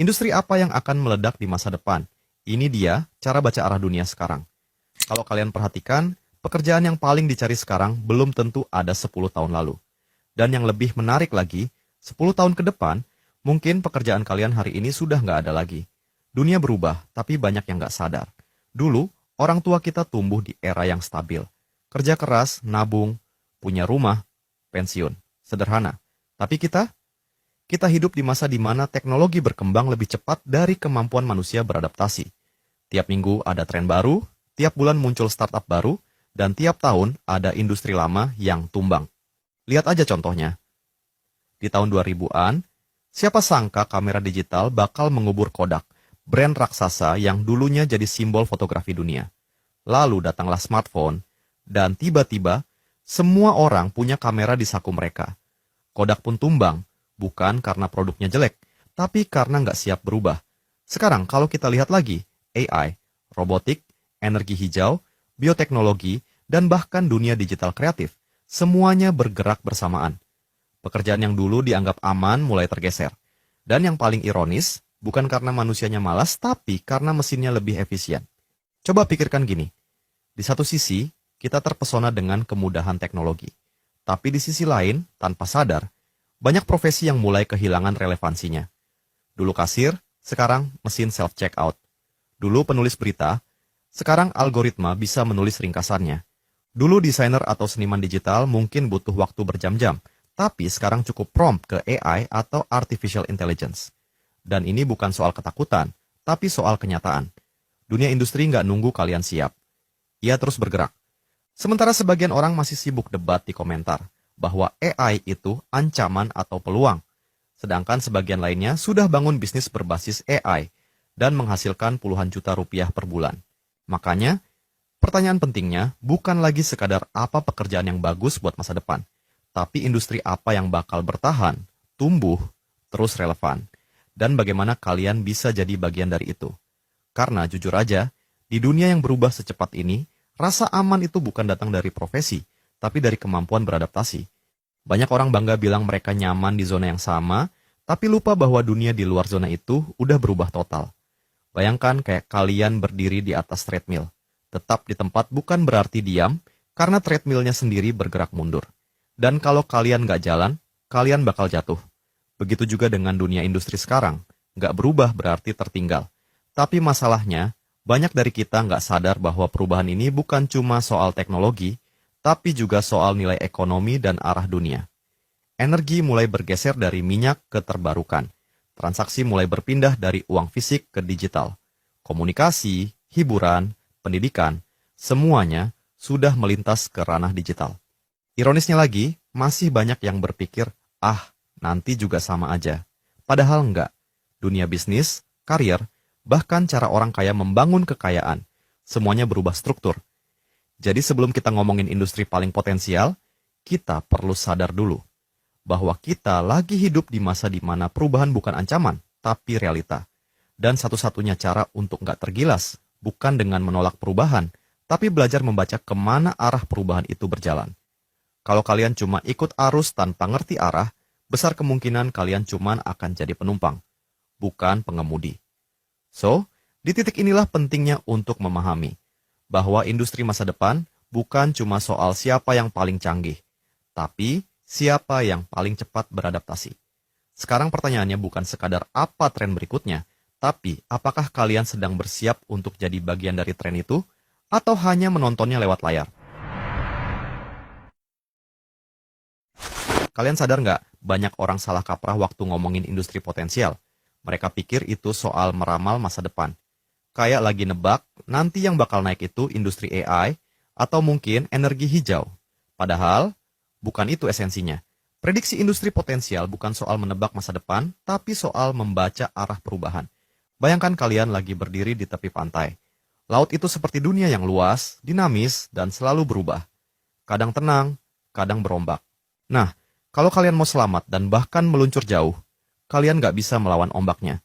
Industri apa yang akan meledak di masa depan? Ini dia cara baca arah dunia sekarang. Kalau kalian perhatikan, pekerjaan yang paling dicari sekarang belum tentu ada 10 tahun lalu. Dan yang lebih menarik lagi, 10 tahun ke depan, mungkin pekerjaan kalian hari ini sudah nggak ada lagi. Dunia berubah, tapi banyak yang nggak sadar. Dulu, orang tua kita tumbuh di era yang stabil. Kerja keras, nabung, punya rumah, pensiun. Sederhana. Tapi kita hidup di masa di mana teknologi berkembang lebih cepat dari kemampuan manusia beradaptasi. Tiap minggu ada tren baru, tiap bulan muncul startup baru, dan tiap tahun ada industri lama yang tumbang. Lihat aja contohnya. Di tahun 2000-an, siapa sangka kamera digital bakal mengubur Kodak, brand raksasa yang dulunya jadi simbol fotografi dunia. Lalu datanglah smartphone, dan tiba-tiba semua orang punya kamera di saku mereka. Kodak pun tumbang, bukan karena produknya jelek, tapi karena nggak siap berubah. Sekarang kalau kita lihat lagi, AI, robotik, energi hijau, bioteknologi, dan bahkan dunia digital kreatif, semuanya bergerak bersamaan. Pekerjaan yang dulu dianggap aman mulai tergeser. Dan yang paling ironis, bukan karena manusianya malas, tapi karena mesinnya lebih efisien. Coba pikirkan gini, di satu sisi, kita terpesona dengan kemudahan teknologi. Tapi di sisi lain, tanpa sadar, banyak profesi yang mulai kehilangan relevansinya. Dulu kasir, sekarang mesin self-checkout. Dulu penulis berita, sekarang algoritma bisa menulis ringkasannya. Dulu desainer atau seniman digital mungkin butuh waktu berjam-jam, tapi sekarang cukup prompt ke AI atau artificial intelligence. Dan ini bukan soal ketakutan, tapi soal kenyataan. Dunia industri nggak nunggu kalian siap. Ia terus bergerak. Sementara sebagian orang masih sibuk debat di komentar bahwa AI itu ancaman atau peluang. Sedangkan sebagian lainnya sudah bangun bisnis berbasis AI dan menghasilkan puluhan juta rupiah per bulan. Makanya, pertanyaan pentingnya bukan lagi sekadar apa pekerjaan yang bagus buat masa depan, tapi industri apa yang bakal bertahan, tumbuh, terus relevan, dan bagaimana kalian bisa jadi bagian dari itu. Karena jujur aja, di dunia yang berubah secepat ini, rasa aman itu bukan datang dari profesi, tapi dari kemampuan beradaptasi. Banyak orang bangga bilang mereka nyaman di zona yang sama, tapi lupa bahwa dunia di luar zona itu udah berubah total. Bayangkan kayak kalian berdiri di atas treadmill. Tetap di tempat bukan berarti diam, karena treadmillnya sendiri bergerak mundur. Dan kalau kalian nggak jalan, kalian bakal jatuh. Begitu juga dengan dunia industri sekarang. Nggak berubah berarti tertinggal. Tapi masalahnya, banyak dari kita nggak sadar bahwa perubahan ini bukan cuma soal teknologi, tapi juga soal nilai ekonomi dan arah dunia. Energi mulai bergeser dari minyak ke terbarukan. Transaksi mulai berpindah dari uang fisik ke digital. Komunikasi, hiburan, pendidikan, semuanya sudah melintas ke ranah digital. Ironisnya lagi, masih banyak yang berpikir, nanti juga sama aja. Padahal enggak. Dunia bisnis, karir, bahkan cara orang kaya membangun kekayaan, semuanya berubah struktur. Jadi sebelum kita ngomongin industri paling potensial, kita perlu sadar dulu bahwa kita lagi hidup di masa di mana perubahan bukan ancaman, tapi realita. Dan satu-satunya cara untuk nggak tergilas, bukan dengan menolak perubahan, tapi belajar membaca kemana arah perubahan itu berjalan. Kalau kalian cuma ikut arus tanpa ngerti arah, besar kemungkinan kalian cuma akan jadi penumpang, bukan pengemudi. So, di titik inilah pentingnya untuk memahami bahwa industri masa depan bukan cuma soal siapa yang paling canggih, tapi siapa yang paling cepat beradaptasi. Sekarang pertanyaannya bukan sekadar apa tren berikutnya, tapi apakah kalian sedang bersiap untuk jadi bagian dari tren itu, atau hanya menontonnya lewat layar? Kalian sadar nggak, banyak orang salah kaprah waktu ngomongin industri potensial. Mereka pikir itu soal meramal masa depan. Kayak lagi nebak, nanti yang bakal naik itu industri AI, atau mungkin energi hijau. Padahal, bukan itu esensinya. Prediksi industri potensial bukan soal menebak masa depan, tapi soal membaca arah perubahan. Bayangkan kalian lagi berdiri di tepi pantai. Laut itu seperti dunia yang luas, dinamis, dan selalu berubah. Kadang tenang, kadang berombak. Nah, kalau kalian mau selamat dan bahkan meluncur jauh, kalian nggak bisa melawan ombaknya.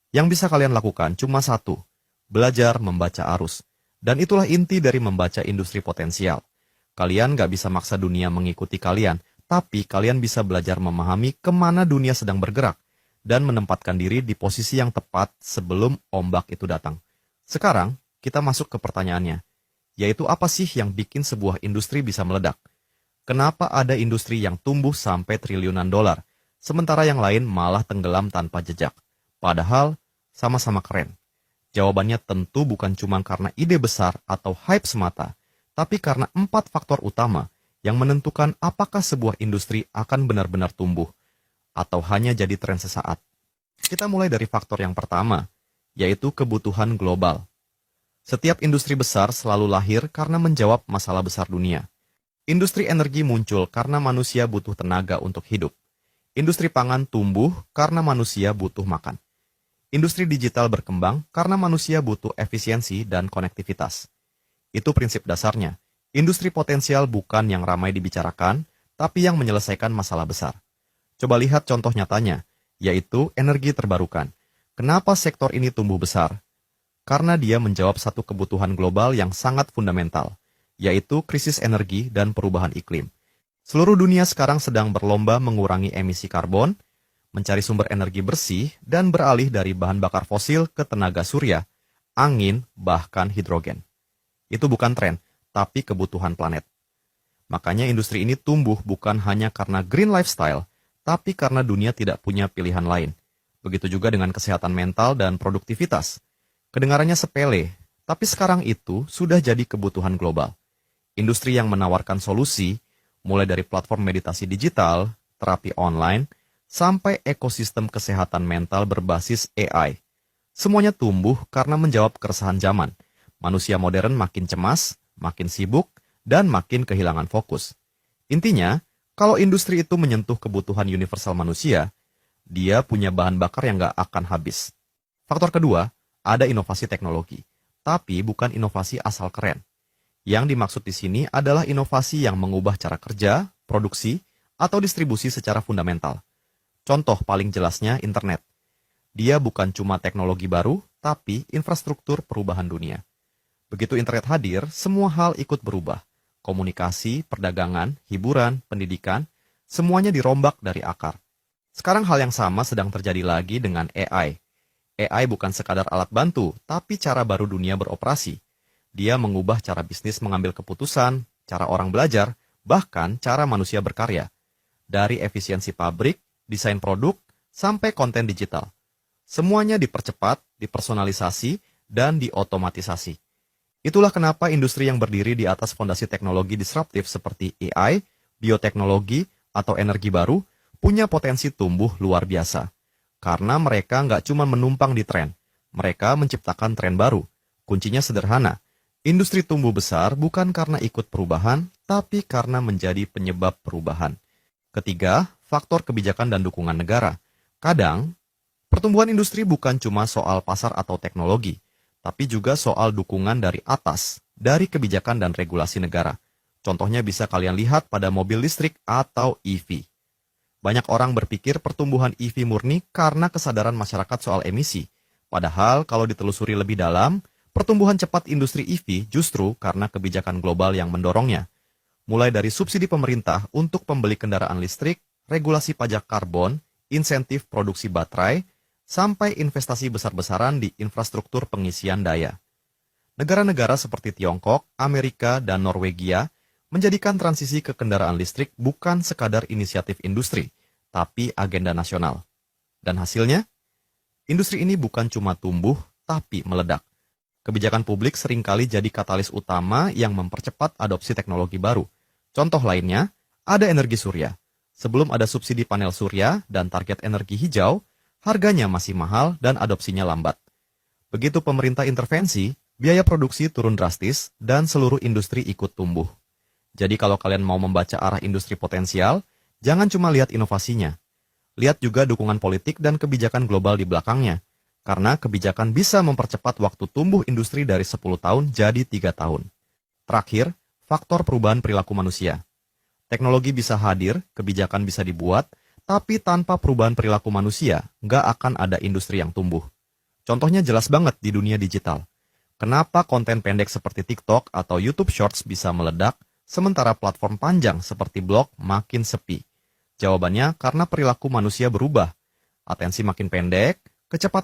Yang bisa kalian lakukan cuma satu, belajar membaca arus. Dan itulah inti dari membaca industri potensial. Kalian nggak bisa maksa dunia mengikuti kalian, tapi kalian bisa belajar memahami kemana dunia sedang bergerak. dan menempatkan diri di posisi yang tepat sebelum ombak itu datang. Sekarang, kita masuk ke pertanyaannya, yaitu apa sih yang bikin sebuah industri bisa meledak? Kenapa ada industri yang tumbuh sampai triliunan dolar, sementara yang lain malah tenggelam tanpa jejak? Padahal, sama-sama keren. Jawabannya tentu bukan cuma karena ide besar atau hype semata, tapi karena 4 faktor utama yang menentukan apakah sebuah industri akan benar-benar tumbuh, atau hanya jadi tren sesaat. Kita mulai dari faktor yang pertama, yaitu kebutuhan global. Setiap industri besar selalu lahir karena menjawab masalah besar dunia. Industri energi muncul karena manusia butuh tenaga untuk hidup. Industri pangan tumbuh karena manusia butuh makan. Industri digital berkembang karena manusia butuh efisiensi dan konektivitas. Itu prinsip dasarnya. Industri potensial bukan yang ramai dibicarakan, tapi yang menyelesaikan masalah besar. Coba lihat contoh nyatanya, yaitu energi terbarukan. Kenapa sektor ini tumbuh besar? Karena dia menjawab satu kebutuhan global yang sangat fundamental, yaitu krisis energi dan perubahan iklim. Seluruh dunia sekarang sedang berlomba mengurangi emisi karbon, mencari sumber energi bersih, dan beralih dari bahan bakar fosil ke tenaga surya, angin, bahkan hidrogen. Itu bukan tren, tapi kebutuhan planet. Makanya industri ini tumbuh bukan hanya karena green lifestyle, tapi karena dunia tidak punya pilihan lain. Begitu juga dengan kesehatan mental dan produktivitas. Kedengarannya sepele, tapi sekarang itu sudah jadi kebutuhan global. Industri yang menawarkan solusi, mulai dari platform meditasi digital, terapi online, sampai ekosistem kesehatan mental berbasis AI. Semuanya tumbuh karena menjawab keresahan zaman. Manusia modern makin cemas, makin sibuk, dan makin kehilangan fokus. Intinya, kalau industri itu menyentuh kebutuhan universal manusia, dia punya bahan bakar yang nggak akan habis. Faktor kedua, ada inovasi teknologi, tapi bukan inovasi asal keren. Yang dimaksud di sini adalah inovasi yang mengubah cara kerja, produksi, atau distribusi secara fundamental. Contoh paling jelasnya internet. Dia bukan cuma teknologi baru, tapi infrastruktur perubahan dunia. Begitu internet hadir, semua hal ikut berubah. Komunikasi, perdagangan, hiburan, pendidikan, semuanya dirombak dari akar. Sekarang hal yang sama sedang terjadi lagi dengan AI. AI bukan sekadar alat bantu, tapi cara baru dunia beroperasi. Dia mengubah cara bisnis mengambil keputusan, cara orang belajar, bahkan cara manusia berkarya. Dari efisiensi pabrik, desain produk, sampai konten digital. Semuanya dipercepat, dipersonalisasi, dan diotomatisasi. Itulah kenapa industri yang berdiri di atas fondasi teknologi disruptif seperti AI, bioteknologi, atau energi baru punya potensi tumbuh luar biasa. Karena mereka nggak cuma menumpang di tren, mereka menciptakan tren baru. Kuncinya sederhana, industri tumbuh besar bukan karena ikut perubahan, tapi karena menjadi penyebab perubahan. Ketiga, faktor kebijakan dan dukungan negara. Kadang, pertumbuhan industri bukan cuma soal pasar atau teknologi, tapi juga soal dukungan dari atas, dari kebijakan dan regulasi negara. Contohnya bisa kalian lihat pada mobil listrik atau EV. Banyak orang berpikir pertumbuhan EV murni karena kesadaran masyarakat soal emisi. Padahal kalau ditelusuri lebih dalam, pertumbuhan cepat industri EV justru karena kebijakan global yang mendorongnya. Mulai dari subsidi pemerintah untuk pembeli kendaraan listrik, regulasi pajak karbon, insentif produksi baterai, sampai investasi besar-besaran di infrastruktur pengisian daya. Negara-negara seperti Tiongkok, Amerika, dan Norwegia menjadikan transisi ke kendaraan listrik bukan sekadar inisiatif industri, tapi agenda nasional. Dan hasilnya, industri ini bukan cuma tumbuh, tapi meledak. Kebijakan publik seringkali jadi katalis utama yang mempercepat adopsi teknologi baru. Contoh lainnya, ada energi surya. Sebelum ada subsidi panel surya dan target energi hijau, harganya masih mahal dan adopsinya lambat. Begitu pemerintah intervensi, biaya produksi turun drastis dan seluruh industri ikut tumbuh. Jadi kalau kalian mau membaca arah industri potensial, jangan cuma lihat inovasinya. Lihat juga dukungan politik dan kebijakan global di belakangnya. Karena kebijakan bisa mempercepat waktu tumbuh industri dari 10 tahun jadi 3 tahun. Terakhir, faktor perubahan perilaku manusia. Teknologi bisa hadir, kebijakan bisa dibuat, tapi tanpa perubahan perilaku manusia, nggak akan ada industri yang tumbuh. Contohnya jelas banget di dunia digital. Kenapa konten pendek seperti TikTok atau YouTube Shorts bisa meledak, sementara platform panjang seperti blog makin sepi? Jawabannya karena perilaku manusia berubah. Atensi makin pendek, kecepatan